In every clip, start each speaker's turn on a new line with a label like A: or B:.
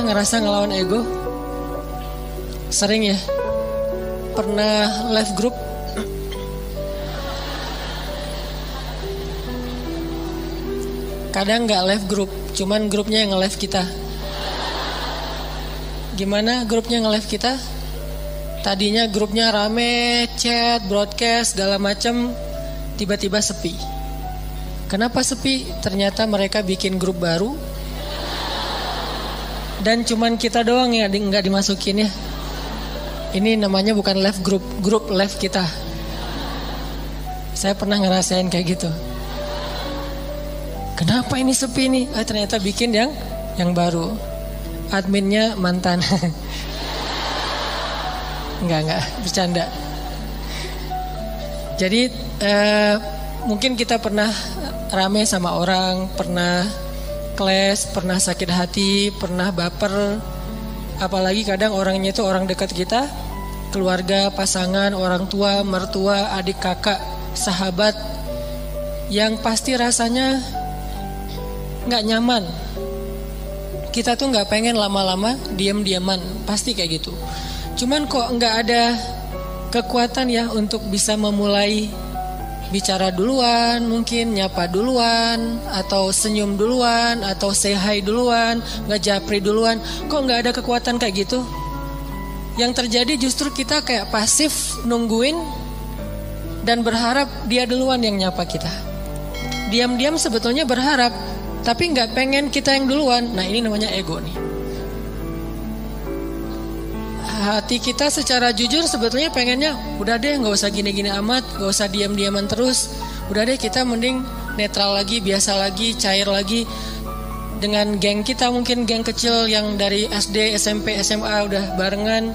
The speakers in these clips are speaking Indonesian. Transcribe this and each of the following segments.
A: ngerasa ngelawan ego? Sering ya? Pernah live group? Kadang gak live group, cuman grupnya yang nge-live kita. Gimana grupnya nge-live kita? Tadinya grupnya rame, chat, broadcast, segala macam, tiba-tiba sepi. Kenapa sepi? Ternyata mereka bikin grup baru, dan cuman kita doang ya nggak dimasukin ya. Ini namanya bukan live group, grup live kita. Saya pernah ngerasain kayak gitu. Kenapa ini sepi nih? Ternyata bikin yang baru. Adminnya mantan. Enggak, bercanda. Jadi mungkin kita pernah rame sama orang, pernah clash, pernah sakit hati, pernah baper. Apalagi kadang orangnya itu orang dekat kita, keluarga, pasangan, orang tua, mertua, adik kakak, sahabat, yang pasti rasanya gak nyaman. Kita tuh gak pengen lama-lama diam-diaman, pasti kayak gitu. Cuman kok gak ada kekuatan ya untuk bisa memulai bicara duluan, mungkin nyapa duluan, atau senyum duluan, atau say hi duluan, ngejapri duluan. Kok gak ada kekuatan kayak gitu? Yang terjadi justru kita kayak pasif nungguin dan berharap dia duluan yang nyapa kita. Diam-diam sebetulnya berharap, tapi gak pengen kita yang duluan. Nah, ini namanya ego nih. Hati kita secara jujur sebetulnya pengennya udah deh gak usah gini-gini amat, gak usah diam-diaman terus. Udah deh kita mending netral lagi, biasa lagi, cair lagi. Dengan geng kita, mungkin geng kecil yang dari SD, SMP, SMA udah barengan,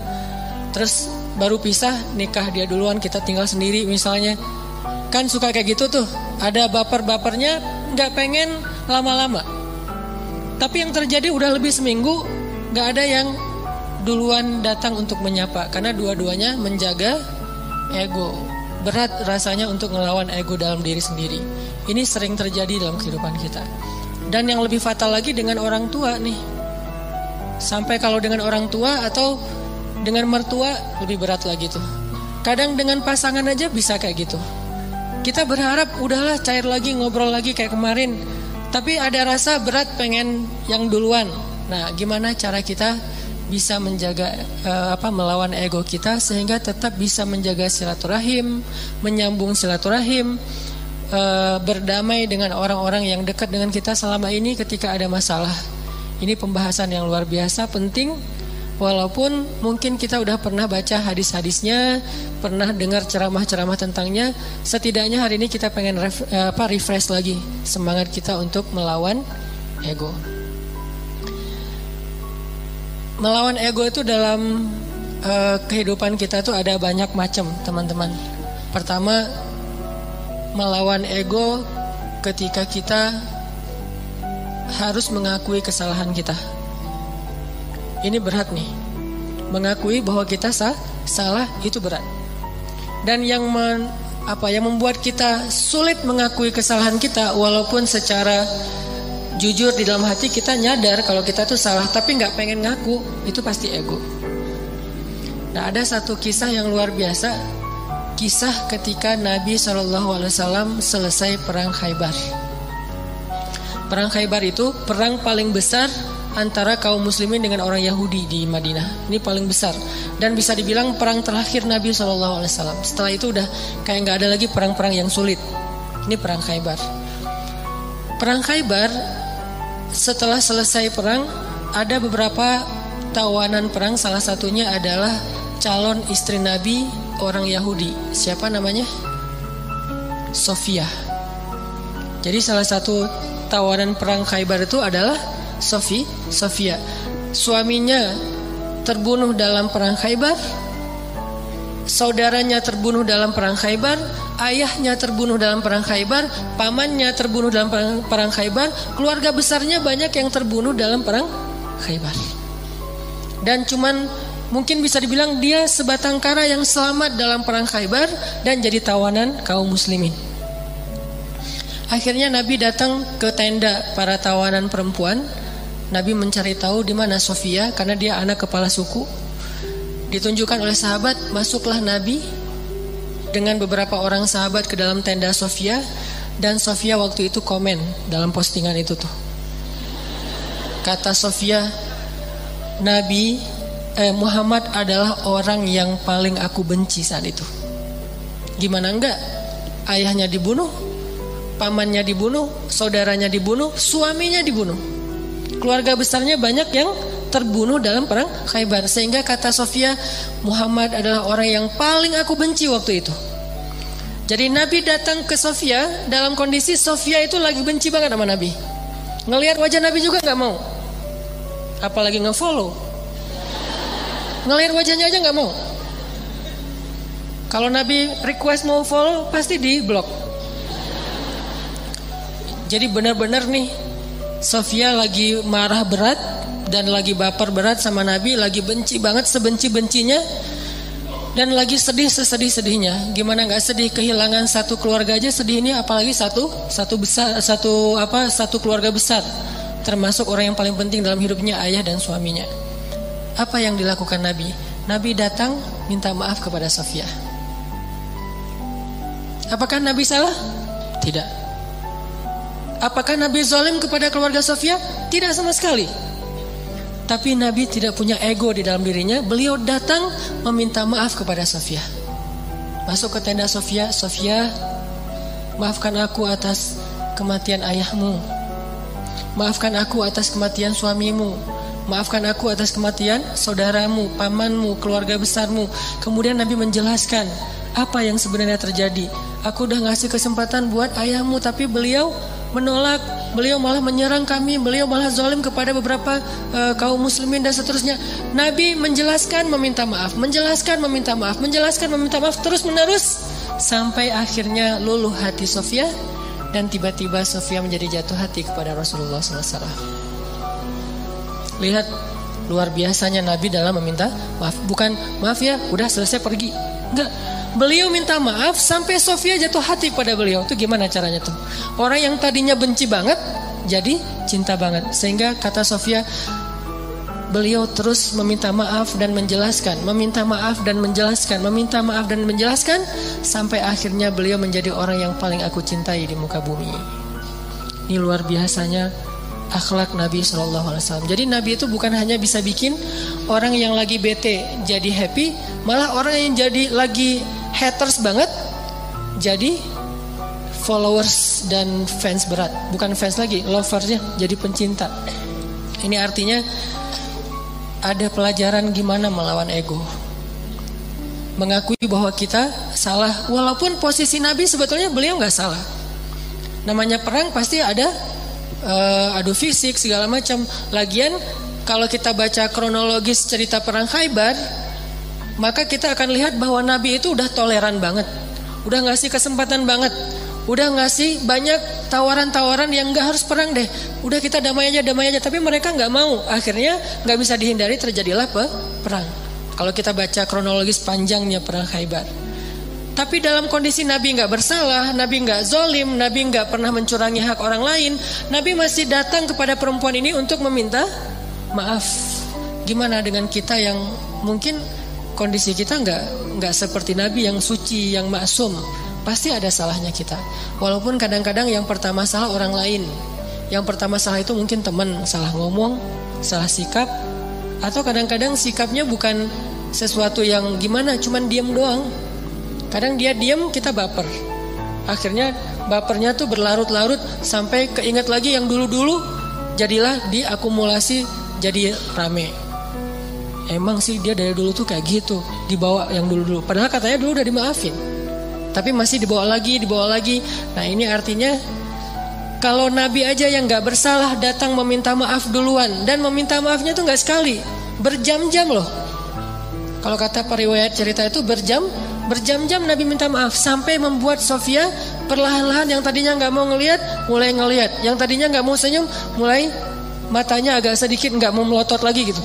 A: terus baru pisah, nikah dia duluan, kita tinggal sendiri misalnya. Kan suka kayak gitu tuh. Ada baper-bapernya, gak pengen lama-lama. Tapi yang terjadi udah lebih seminggu gak ada yang duluan datang untuk menyapa, karena dua-duanya menjaga ego. Berat rasanya untuk ngelawan ego dalam diri sendiri. Ini sering terjadi dalam kehidupan kita. Dan yang lebih fatal lagi dengan orang tua nih. Sampai kalau dengan orang tua atau dengan mertua lebih berat lagi tuh. Kadang dengan pasangan aja bisa kayak gitu. Kita berharap udahlah cair lagi, ngobrol lagi kayak kemarin, tapi ada rasa berat pengen yang duluan. Nah, gimana cara kita bisa menjaga melawan ego kita sehingga tetap bisa menjaga silaturahim, menyambung silaturahim, berdamai dengan orang-orang yang dekat dengan kita selama ini ketika ada masalah. Ini pembahasan yang luar biasa penting. Walaupun mungkin kita udah pernah baca hadis-hadisnya, pernah dengar ceramah-ceramah tentangnya, setidaknya hari ini kita pengen refresh lagi semangat kita untuk melawan ego. Melawan ego itu dalam kehidupan kita tuh ada banyak macam, teman-teman. Pertama, melawan ego ketika kita harus mengakui kesalahan kita. Ini berat nih. Mengakui bahwa kita salah itu berat. Dan yang membuat kita sulit mengakui kesalahan kita, walaupun secara jujur di dalam hati kita nyadar kalau kita tuh salah, tapi gak pengen ngaku, itu pasti ego. Nah, ada satu kisah yang luar biasa. Kisah ketika Nabi SAW selesai perang Khaybar. Perang Khaybar itu perang paling besar antara kaum muslimin dengan orang Yahudi di Madinah. Ini paling besar. Dan bisa dibilang perang terakhir Nabi SAW. Setelah itu udah kayak gak ada lagi perang-perang yang sulit. Ini perang Khaybar. Perang Khaybar, setelah selesai perang, ada beberapa tawanan perang. Salah satunya adalah calon istri Nabi, orang Yahudi. Siapa namanya? Sofia. Jadi salah satu tawanan perang Khaybar itu adalah Sofia. Suaminya terbunuh dalam perang Khaybar, saudaranya terbunuh dalam perang Khaybar, ayahnya terbunuh dalam perang Khaybar, pamannya terbunuh dalam perang Khaybar, keluarga besarnya banyak yang terbunuh dalam perang Khaybar. Dan cuman mungkin bisa dibilang dia sebatang kara yang selamat dalam perang Khaybar dan jadi tawanan kaum muslimin. Akhirnya Nabi datang ke tenda para tawanan perempuan, Nabi mencari tahu di mana Sofia karena dia anak kepala suku. Ditunjukkan oleh sahabat, masuklah Nabi dengan beberapa orang sahabat ke dalam tenda Sofia, dan Sofia waktu itu komen dalam postingan itu tuh. Kata Sofia, Muhammad adalah orang yang paling aku benci saat itu. Gimana enggak? Ayahnya dibunuh, pamannya dibunuh, saudaranya dibunuh, suaminya dibunuh. Keluarga besarnya banyak yang terbunuh dalam perang Khaybar. Sehingga kata Sofia, Muhammad adalah orang yang paling aku benci waktu itu. Jadi Nabi datang ke Sofia dalam kondisi Sofia itu lagi benci banget sama Nabi. Ngelihat wajah Nabi juga gak mau, apalagi nge-follow. Ngelihat wajahnya aja gak mau. Kalau Nabi request mau follow, pasti di blok. Jadi benar-benar nih, Sofia lagi marah berat dan lagi baper berat sama Nabi, lagi benci banget sebenci-bencinya, dan lagi sedih sesedih-sedihnya. Gimana nggak sedih? Kehilangan satu keluarga aja sedih, ini apalagi satu keluarga besar, termasuk orang yang paling penting dalam hidupnya, ayah dan suaminya. Apa yang dilakukan Nabi? Nabi datang minta maaf kepada Sofia. Apakah Nabi salah? Tidak. Apakah Nabi zalim kepada keluarga Sofia? Tidak sama sekali. Tapi Nabi tidak punya ego di dalam dirinya. Beliau datang meminta maaf kepada Sofia. Masuk ke tenda Sofia. Sofia, maafkan aku atas kematian ayahmu. Maafkan aku atas kematian suamimu. Maafkan aku atas kematian saudaramu, pamanmu, keluarga besarmu. Kemudian Nabi menjelaskan apa yang sebenarnya terjadi. Aku udah ngasih kesempatan buat ayahmu, tapi beliau menolak, beliau malah menyerang kami, beliau malah zalim kepada beberapa kaum muslimin dan seterusnya. Nabi menjelaskan, meminta maaf, menjelaskan, meminta maaf, menjelaskan, meminta maaf, terus menerus sampai akhirnya luluh hati Sofia, dan tiba-tiba Sofia menjadi jatuh hati kepada Rasulullah SAW. Lihat luar biasanya Nabi dalam meminta maaf. Bukan maaf ya, udah selesai pergi. Enggak. Beliau minta maaf sampai Sofia jatuh hati pada beliau. Itu gimana caranya tuh? Orang yang tadinya benci banget jadi cinta banget. Sehingga kata Sofia, beliau terus meminta maaf dan menjelaskan, meminta maaf dan menjelaskan, meminta maaf dan menjelaskan, sampai akhirnya beliau menjadi orang yang paling aku cintai di muka bumi. Ini luar biasanya akhlak Nabi SAW. Jadi Nabi itu bukan hanya bisa bikin orang yang lagi bete jadi happy, malah orang yang jadi lagi haters banget jadi followers dan fans berat. Bukan fans lagi, loversnya jadi pencinta. Ini artinya ada pelajaran gimana melawan ego. Mengakui bahwa kita salah, walaupun posisi Nabi sebetulnya beliau gak salah. Namanya perang pasti ada adu fisik segala macam. Lagian kalau kita baca kronologis cerita perang Khaybar, maka kita akan lihat bahwa Nabi itu udah toleran banget, udah ngasih kesempatan banget, udah ngasih banyak tawaran-tawaran yang nggak harus perang deh, udah kita damai aja. Tapi mereka nggak mau, akhirnya nggak bisa dihindari, terjadilah perang. Kalau kita baca kronologis panjangnya perang Khaybar. Tapi dalam kondisi Nabi nggak bersalah, Nabi nggak zolim, Nabi nggak pernah mencurangi hak orang lain, Nabi masih datang kepada perempuan ini untuk meminta maaf. Gimana dengan kita yang mungkin kondisi kita nggak seperti Nabi yang suci, yang maksum? Pasti ada salahnya kita. Walaupun kadang-kadang yang pertama salah orang lain, yang pertama salah itu mungkin teman, salah ngomong, salah sikap, atau kadang-kadang sikapnya bukan sesuatu yang gimana, cuman diam doang. Kadang dia diam, kita baper. Akhirnya bapernya tuh berlarut-larut sampai keinget lagi yang dulu-dulu, jadilah diakumulasi jadi rame. Emang sih dia dari dulu tuh kayak gitu, dibawa yang dulu-dulu. Padahal katanya dulu udah dimaafin, tapi masih dibawa lagi. Nah ini artinya kalau Nabi aja yang gak bersalah datang meminta maaf duluan, dan meminta maafnya tuh gak sekali, berjam-jam loh. Kalau kata periwayat cerita itu berjam-jam Nabi minta maaf, sampai membuat Sofia perlahan-lahan yang tadinya gak mau ngelihat mulai ngelihat, yang tadinya gak mau senyum mulai matanya agak sedikit gak mau melotot lagi gitu.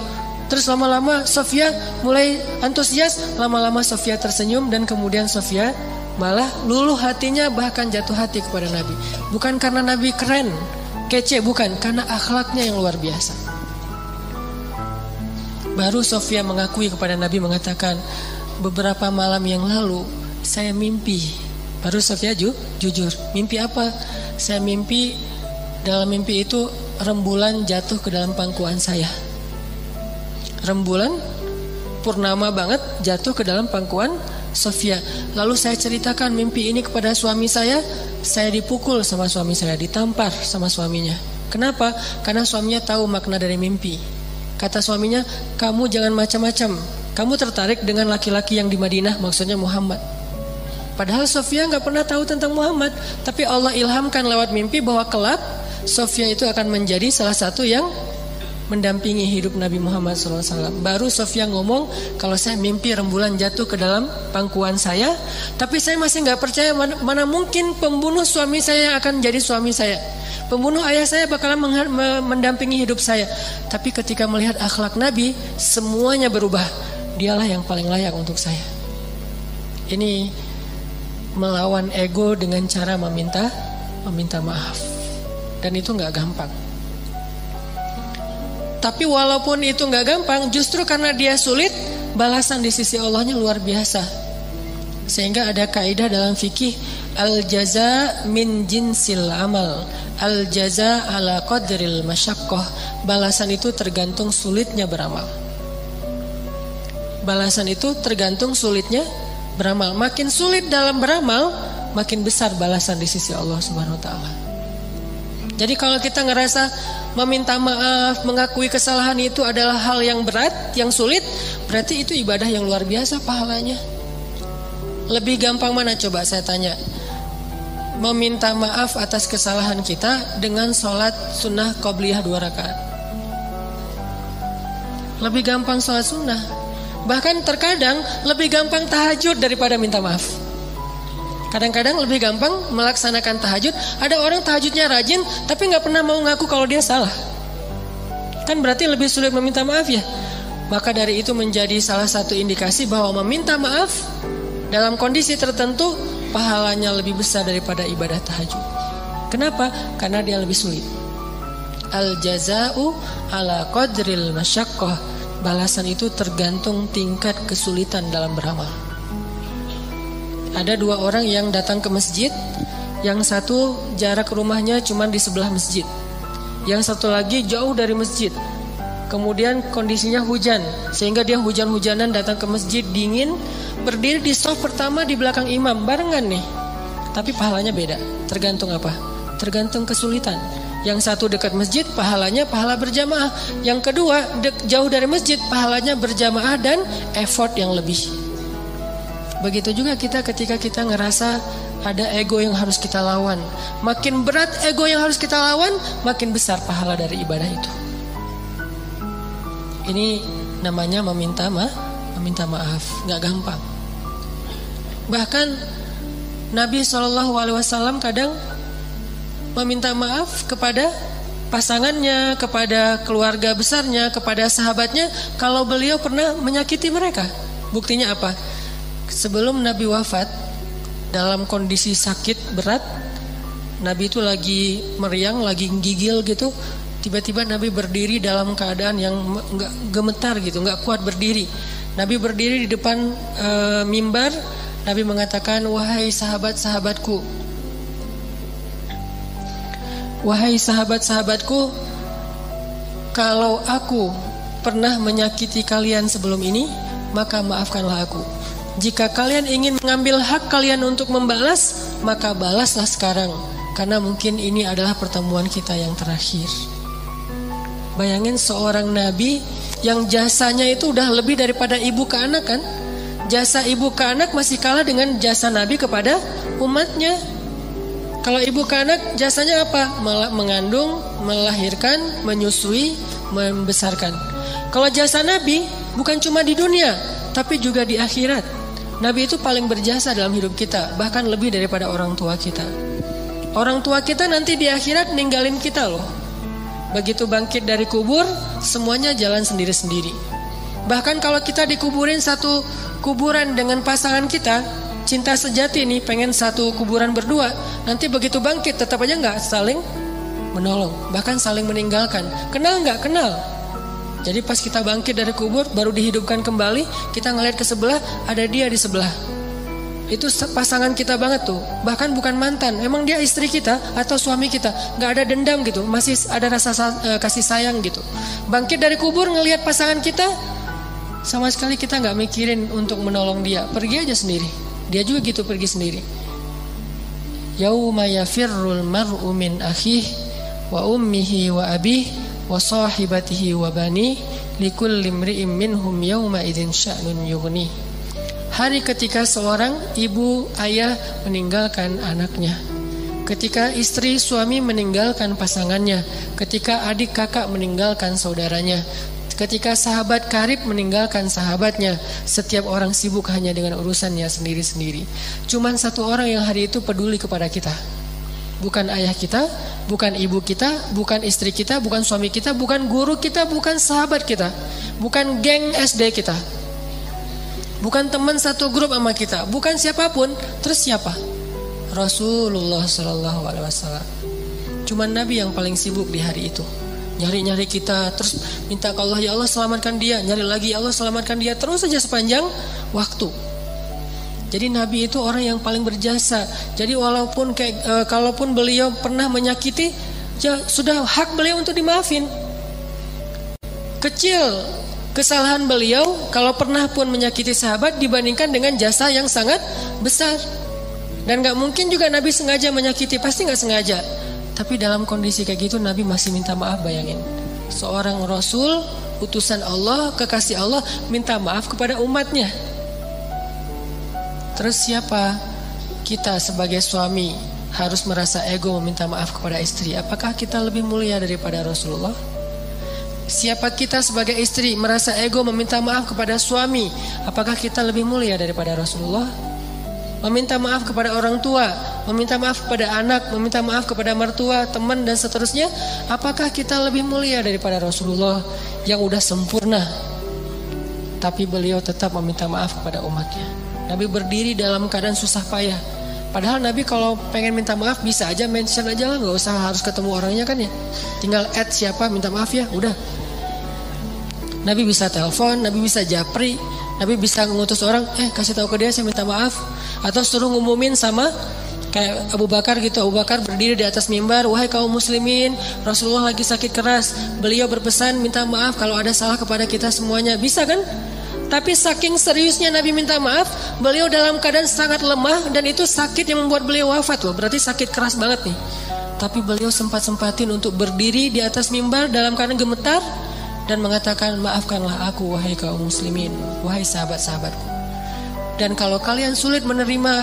A: Terus lama-lama Sofia mulai antusias, lama-lama Sofia tersenyum, dan kemudian Sofia malah luluh hatinya, bahkan jatuh hati kepada Nabi. Bukan karena Nabi keren, kece, bukan, karena akhlaknya yang luar biasa. Baru Sofia mengakui kepada Nabi, mengatakan, beberapa malam yang lalu saya mimpi. Baru Sofia jujur. Mimpi apa? Saya mimpi, dalam mimpi itu rembulan jatuh ke dalam pangkuan saya. Rembulan purnama banget jatuh ke dalam pangkuan Sofia. Lalu saya ceritakan mimpi ini kepada suami saya dipukul sama suami saya, ditampar sama suaminya. Kenapa? Karena suaminya tahu makna dari mimpi. Kata suaminya, kamu jangan macam-macam. Kamu tertarik dengan laki-laki yang di Madinah, maksudnya Muhammad. Padahal Sofia nggak pernah tahu tentang Muhammad, tapi Allah ilhamkan lewat mimpi bahwa kelak Sofia itu akan menjadi salah satu yang mendampingi hidup Nabi Muhammad SAW. Baru Sofia ngomong, kalau saya mimpi rembulan jatuh ke dalam pangkuan saya, tapi saya masih nggak percaya, mana mungkin pembunuh suami saya akan jadi suami saya. Pembunuh ayah saya bakalan mendampingi hidup saya. Tapi ketika melihat akhlak Nabi, semuanya berubah. Dialah yang paling layak untuk saya. Ini melawan ego dengan cara meminta maaf. Dan itu gak gampang. Tapi walaupun itu gak gampang, justru karena dia sulit, balasan di sisi Allahnya luar biasa. Sehingga ada kaidah dalam fikih, al-jaza min jinsil amal, al-jaza ala qadril masyaqqah. Balasan itu tergantung sulitnya beramal. Balasan itu tergantung sulitnya beramal. Makin sulit dalam beramal, makin besar balasan di sisi Allah Subhanahu wa taala. Jadi kalau kita ngerasa meminta maaf, mengakui kesalahan itu adalah hal yang berat, yang sulit, berarti itu ibadah yang luar biasa pahalanya. Lebih gampang mana coba saya tanya? Meminta maaf atas kesalahan kita dengan sholat sunnah qobliyah 2 rakaat. Lebih gampang sholat sunnah. Bahkan terkadang lebih gampang tahajud daripada minta maaf. Kadang-kadang lebih gampang melaksanakan tahajud. Ada orang tahajudnya rajin tapi gak pernah mau ngaku kalau dia salah. Kan berarti lebih sulit meminta maaf ya. Maka dari itu menjadi salah satu indikasi bahwa meminta maaf dalam kondisi tertentu pahalanya lebih besar daripada ibadah tahajud. Kenapa? Karena dia lebih sulit. Al-jaza'u ala qadril masyaqqah. Balasan itu tergantung tingkat kesulitan dalam beramal. Ada 2 orang yang datang ke masjid. Yang satu jarak rumahnya cuma di sebelah masjid, yang satu lagi jauh dari masjid. Kemudian kondisinya hujan, sehingga dia hujan-hujanan datang ke masjid dingin, berdiri di shaf pertama di belakang imam, barengan nih. Tapi pahalanya beda. Tergantung apa? Tergantung kesulitan. Yang satu dekat masjid, pahalanya pahala berjamaah. Yang kedua jauh dari masjid, pahalanya berjamaah dan effort yang lebih. Begitu juga kita ketika kita ngerasa ada ego yang harus kita lawan. Makin berat ego yang harus kita lawan, makin besar pahala dari ibadah itu. Ini namanya meminta maaf. Gak gampang. Bahkan Nabi SAW kadang meminta maaf kepada pasangannya, kepada keluarga besarnya, kepada sahabatnya, kalau beliau pernah menyakiti mereka. Buktinya apa? Sebelum Nabi wafat, dalam kondisi sakit berat, Nabi itu lagi meriang, lagi gigil gitu. Tiba-tiba Nabi berdiri dalam keadaan yang nggak gemetar gitu, nggak kuat berdiri. Nabi berdiri di depan mimbar. Nabi mengatakan, wahai sahabat-sahabatku, wahai sahabat-sahabatku, kalau aku pernah menyakiti kalian sebelum ini, maka maafkanlah aku. Jika kalian ingin mengambil hak kalian untuk membalas, maka balaslah sekarang, karena mungkin ini adalah pertemuan kita yang terakhir. Bayangin seorang nabi yang jasanya itu udah lebih daripada ibu ke anak kan? Jasa ibu ke anak masih kalah dengan jasa nabi kepada umatnya. Kalau ibu ke anak jasanya apa? Mengandung, melahirkan, menyusui, membesarkan. Kalau jasa nabi bukan cuma di dunia, tapi juga di akhirat. Nabi itu paling berjasa dalam hidup kita, bahkan lebih daripada orang tua kita. Orang tua kita nanti di akhirat ninggalin kita loh. Begitu bangkit dari kubur, semuanya jalan sendiri-sendiri. Bahkan kalau kita dikuburin satu kuburan dengan pasangan kita, cinta sejati nih, pengen satu kuburan berdua, nanti begitu bangkit tetap aja gak saling menolong, bahkan saling meninggalkan. Kenal gak? Kenal. Jadi pas kita bangkit dari kubur, baru dihidupkan kembali, kita ngeliat ke sebelah, ada dia di sebelah. Itu pasangan kita banget tuh. Bahkan bukan mantan, emang dia istri kita atau suami kita. Gak ada dendam gitu, masih ada rasa kasih sayang gitu. Bangkit dari kubur ngelihat pasangan kita, sama sekali kita gak mikirin untuk menolong dia. Pergi aja sendiri. Dia juga gitu, pergi sendiri. Yauma yafirrul mar'u min akhihi wa ummihi wa abihi wa sahibatihi wa bani likulli imri'in minhum yawma idzin sya'nun yughni. Hari ketika seorang ibu ayah meninggalkan anaknya, ketika istri suami meninggalkan pasangannya, ketika adik kakak meninggalkan saudaranya, ketika sahabat karib meninggalkan sahabatnya. Setiap orang sibuk hanya dengan urusannya sendiri-sendiri. Cuman satu orang yang hari itu peduli kepada kita. Bukan ayah kita, bukan ibu kita, bukan istri kita, bukan suami kita, bukan guru kita, bukan sahabat kita, bukan geng SD kita, bukan teman satu grup sama kita, bukan siapapun. Terus siapa? Rasulullah Sallallahu Alaihi Wasallam. Cuman Nabi yang paling sibuk di hari itu. Nyari-nyari kita, terus minta ke Allah, ya Allah selamatkan dia. Nyari lagi, ya Allah selamatkan dia. Terus saja sepanjang waktu. Jadi Nabi itu orang yang paling berjasa. Jadi walaupun kalaupun beliau pernah menyakiti, ya sudah hak beliau untuk dimaafin. Kecil kesalahan beliau kalau pernah pun menyakiti sahabat dibandingkan dengan jasa yang sangat besar. Dan gak mungkin juga Nabi sengaja menyakiti, pasti gak sengaja. Tapi dalam kondisi kayak gitu Nabi masih minta maaf, bayangin. Seorang Rasul, utusan Allah, kekasih Allah, minta maaf kepada umatnya. Terus siapa kita sebagai suami harus merasa ego meminta maaf kepada istri? Apakah kita lebih mulia daripada Rasulullah? Siapa kita sebagai istri merasa ego meminta maaf kepada suami? Apakah kita lebih mulia daripada Rasulullah? Meminta maaf kepada orang tua, meminta maaf kepada anak, meminta maaf kepada mertua, teman dan seterusnya. Apakah kita lebih mulia daripada Rasulullah yang udah sempurna? Tapi beliau tetap meminta maaf kepada umatnya. Nabi berdiri dalam keadaan susah payah. Padahal Nabi kalau pengen minta maaf bisa aja mention aja lah, gak usah harus ketemu orangnya kan ya. Tinggal add siapa minta maaf ya, udah. Nabi bisa telepon, Nabi bisa japri, Nabi bisa ngutus orang, kasih tahu ke dia saya minta maaf. Atau suruh ngumumin sama kayak Abu Bakar gitu. Abu Bakar berdiri di atas mimbar, wahai kaum muslimin, Rasulullah lagi sakit keras. Beliau berpesan minta maaf kalau ada salah kepada kita semuanya. Bisa kan? Tapi saking seriusnya Nabi minta maaf, beliau dalam keadaan sangat lemah dan itu sakit yang membuat beliau wafat loh. Berarti sakit keras banget nih. Tapi beliau sempat-sempatin untuk berdiri di atas mimbar dalam keadaan gemetar dan mengatakan, maafkanlah aku wahai kaum muslimin, wahai sahabat-sahabatku. Dan kalau kalian sulit menerima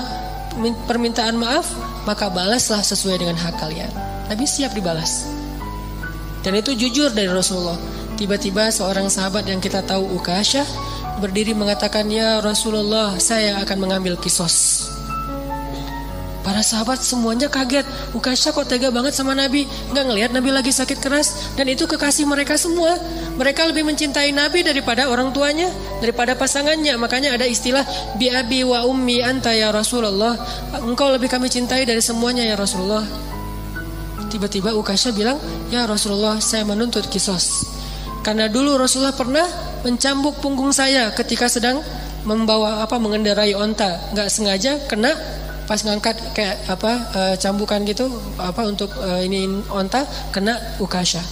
A: permintaan maaf, maka balaslah sesuai dengan hak kalian. Nabi siap dibalas. Dan itu jujur dari Rasulullah. Tiba-tiba seorang sahabat yang kita tahu Ukasyah berdiri mengatakan, ya Rasulullah, saya akan mengambil kisos. Para sahabat semuanya kaget. Ukasyah kok tega banget sama Nabi, nggak ngelihat Nabi lagi sakit keras. Dan itu kekasih mereka semua. Mereka lebih mencintai Nabi daripada orang tuanya, daripada pasangannya. Makanya ada istilah bi abi wa ummi anta ya Rasulullah. Engkau lebih kami cintai dari semuanya ya Rasulullah. Tiba-tiba Ukasyah bilang, ya Rasulullah, saya menuntut kisos. Karena dulu Rasulullah pernah mencambuk punggung saya ketika sedang mengendarai onta, nggak sengaja kena pas ngangkat kayak cambukan gitu untuk ini onta, kena Ukasyah.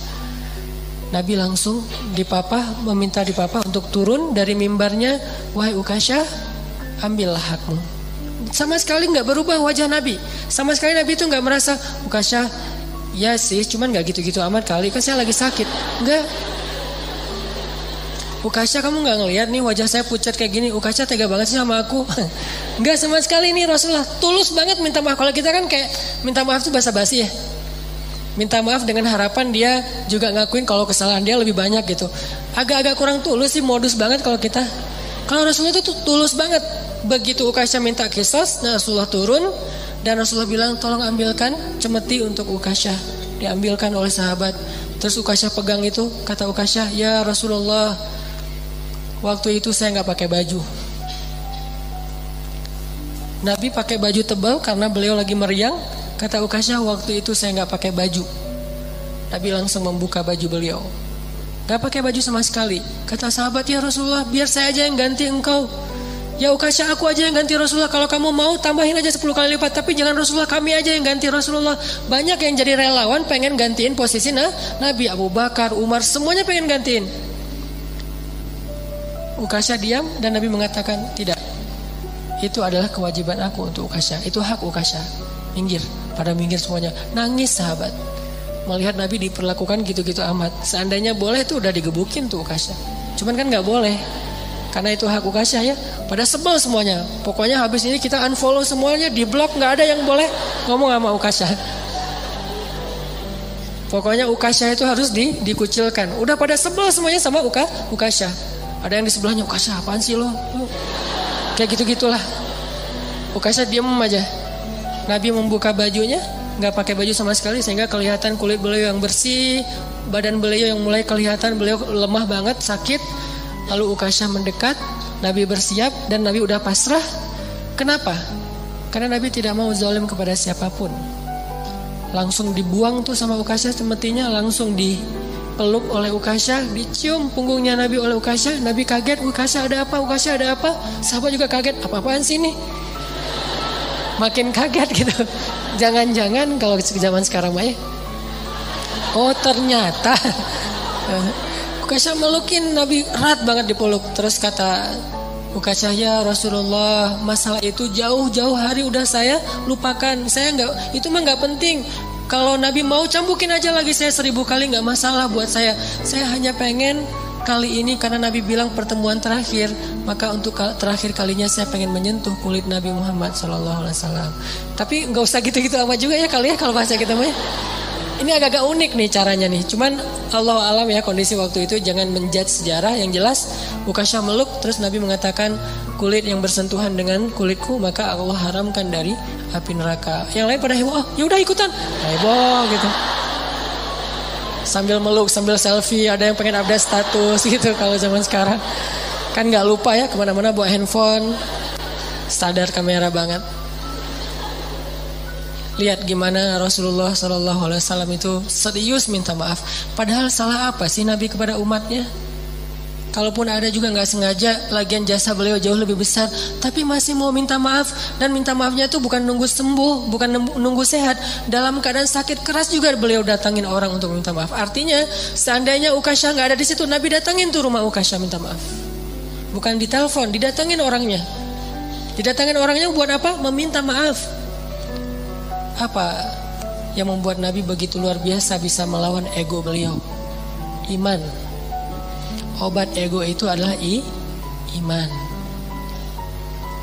A: Nabi langsung meminta dipapah untuk turun dari mimbarnya, wahai Ukasyah, ambillah hakmu. Sama sekali nggak berubah wajah Nabi, sama sekali Nabi itu nggak merasa, Ukasyah, ya sih, cuman nggak gitu-gitu amat kali, kan saya lagi sakit, nggak. Ukasyah, kamu gak ngelihat nih wajah saya pucat kayak gini, Ukasyah tega banget sih sama aku. Enggak sama sekali nih Rasulullah, tulus banget minta maaf. Kalau kita kan kayak minta maaf tuh basa-basi ya. Minta maaf dengan harapan dia juga ngakuin kalau kesalahan dia lebih banyak gitu. Agak-agak kurang tulus sih, modus banget kalau kita. Kalau Rasulullah itu tulus banget. Begitu Ukasyah minta kisos, Rasulullah turun dan Rasulullah bilang, tolong ambilkan cemeti untuk Ukasyah. Diambilkan oleh sahabat. Terus Ukasyah pegang itu, kata Ukasyah, ya Rasulullah, waktu itu saya nggak pakai baju. Nabi pakai baju tebal karena beliau lagi meriang. Kata Ukasyah, waktu itu saya nggak pakai baju. Nabi langsung membuka baju beliau. gak pakai baju sama sekali. Kata sahabat, ya Rasulullah, biar saya aja yang ganti engkau. Ya Ukasha, aku aja yang ganti Rasulullah. Kalau kamu mau tambahin aja 10 kali lipat. Tapi jangan Rasulullah, kami aja yang ganti Rasulullah. Banyak yang jadi relawan pengen gantiin posisi Nabi. Abu Bakar, Umar, semuanya pengen gantiin. Ukasha diam dan Nabi mengatakan, tidak, itu adalah kewajiban aku untuk Ukasha. Itu hak Ukasha. Minggir, pada minggir semuanya. Nangis sahabat melihat Nabi diperlakukan gitu-gitu amat. Seandainya boleh tuh udah digebukin tuh Ukasha. Cuman kan gak boleh, karena itu hak Ukasha ya. Pada sebel semuanya. Pokoknya habis ini kita unfollow semuanya, di blog, gak ada yang boleh ngomong sama Ukasha. Pokoknya Ukasha itu harus dikucilkan. Udah pada sebel semuanya sama Ukasha. Ada yang di sebelahnya, Ukasha apaan sih lo? Kayak gitu-gitulah. Ukasha diam aja. Nabi membuka bajunya, gak pakai baju sama sekali, sehingga kelihatan kulit beliau yang bersih, badan beliau yang mulai kelihatan beliau lemah banget, sakit. Lalu Ukasha mendekat, Nabi bersiap dan Nabi udah pasrah. Kenapa? Karena Nabi tidak mau zalim kepada siapapun. Langsung dibuang tuh sama Ukasha semestinya, langsung dipeluk oleh Ukasha, dicium punggungnya Nabi oleh Ukasha. Nabi kaget, Ukasha ada apa? Ukasha ada apa? Sahabat juga kaget, apa-apaan sih ini? Makin kaget gitu. Jangan-jangan kalau zaman sekarang mah ya, oh ternyata Ukasha melukin Nabi erat banget dipeluk. Terus kata Ukasha, ya Rasulullah, masalah itu jauh-jauh hari udah saya lupakan. Saya itu mah nggak penting. Kalau Nabi mau cambukin aja lagi saya 1000 kali, nggak masalah buat saya. Saya hanya pengen kali ini karena Nabi bilang pertemuan terakhir, maka untuk terakhir kalinya saya pengen menyentuh kulit Nabi Muhammad SAW. Tapi nggak usah gitu-gitu amat juga ya kali ya kalau bahasa kita mah. Ini agak-agak unik nih caranya nih. Cuman Allah alam ya kondisi waktu itu, jangan menjudge sejarah. Yang jelas Ukasha meluk, terus Nabi mengatakan kulit yang bersentuhan dengan kulitku maka Allah haramkan dari api neraka. Yang lain pada heboh, oh yaudah ikutan, heboh gitu. Sambil meluk, sambil selfie, ada yang pengen update status gitu. Kalau zaman sekarang kan nggak lupa ya kemana-mana bawa handphone, sadar kamera banget. Lihat gimana Rasulullah SAW itu serius minta maaf. Padahal salah apa sih Nabi kepada umatnya? Kalaupun ada juga nggak sengaja, lagian jasa beliau jauh lebih besar, tapi masih mau minta maaf. Dan minta maafnya itu bukan nunggu sembuh, bukan nunggu sehat. Dalam keadaan sakit keras juga beliau datangin orang untuk minta maaf. Artinya seandainya Ukasha nggak ada di situ, Nabi datangin tuh rumah Ukasha minta maaf. Bukan ditelepon, didatangin orangnya. Didatangin orangnya buat apa? Meminta maaf. Apa yang membuat Nabi begitu luar biasa bisa melawan ego beliau? Iman. Obat ego itu adalah iman.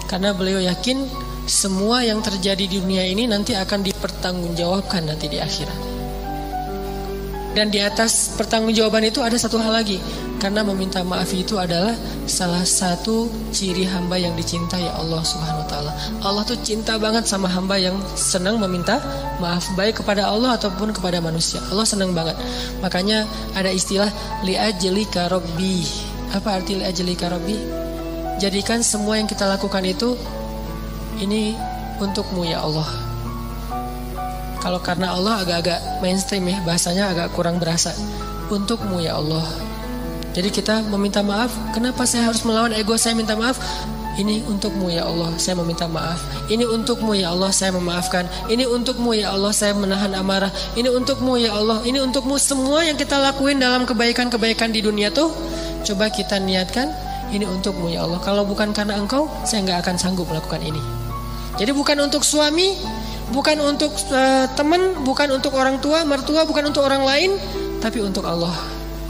A: Karena beliau yakin semua yang terjadi di dunia ini nanti akan dipertanggungjawabkan nanti di akhirat. Dan di atas pertanggungjawaban itu ada satu hal lagi. Karena meminta maaf itu adalah salah satu ciri hamba yang dicintai Allah Subhanahu wa taala. Allah tuh cinta banget sama hamba yang senang meminta maaf, baik kepada Allah ataupun kepada manusia. Allah senang banget. Makanya ada istilah li'ajlika rabbi. Apa arti li'ajlika rabbi? Jadikan semua yang kita lakukan itu ini untukmu ya Allah. Kalau karena Allah agak-agak mainstream ya, bahasanya agak kurang berasa. Untukmu ya Allah. Jadi kita meminta maaf. Kenapa saya harus melawan ego saya minta maaf? Ini untukmu ya Allah, saya meminta maaf. Ini untukmu ya Allah, saya memaafkan. Ini untukmu ya Allah, saya menahan amarah. Ini untukmu ya Allah, ini untukmu. Semua yang kita lakuin dalam kebaikan-kebaikan di dunia tuh, coba kita niatkan, ini untukmu ya Allah. Kalau bukan karena engkau, saya gak akan sanggup melakukan ini. Jadi bukan untuk suami, bukan untuk teman, bukan untuk orang tua, mertua, bukan untuk orang lain, tapi untuk Allah.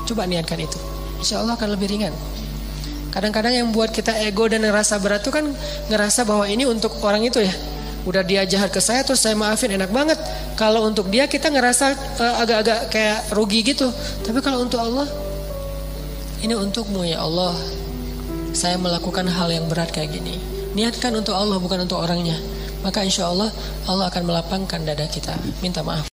A: Coba niatkan itu, insya Allah akan lebih ringan. Kadang-kadang yang buat kita ego dan ngerasa berat itu kan ngerasa bahwa ini untuk orang itu ya. Udah dia jahat ke saya terus saya maafin, enak banget. Kalau untuk dia kita ngerasa agak-agak kayak rugi gitu. Tapi kalau untuk Allah, ini untukmu ya Allah, saya melakukan hal yang berat kayak gini. Niatkan untuk Allah bukan untuk orangnya. Maka insya Allah Allah akan melapangkan dada kita. Minta maaf.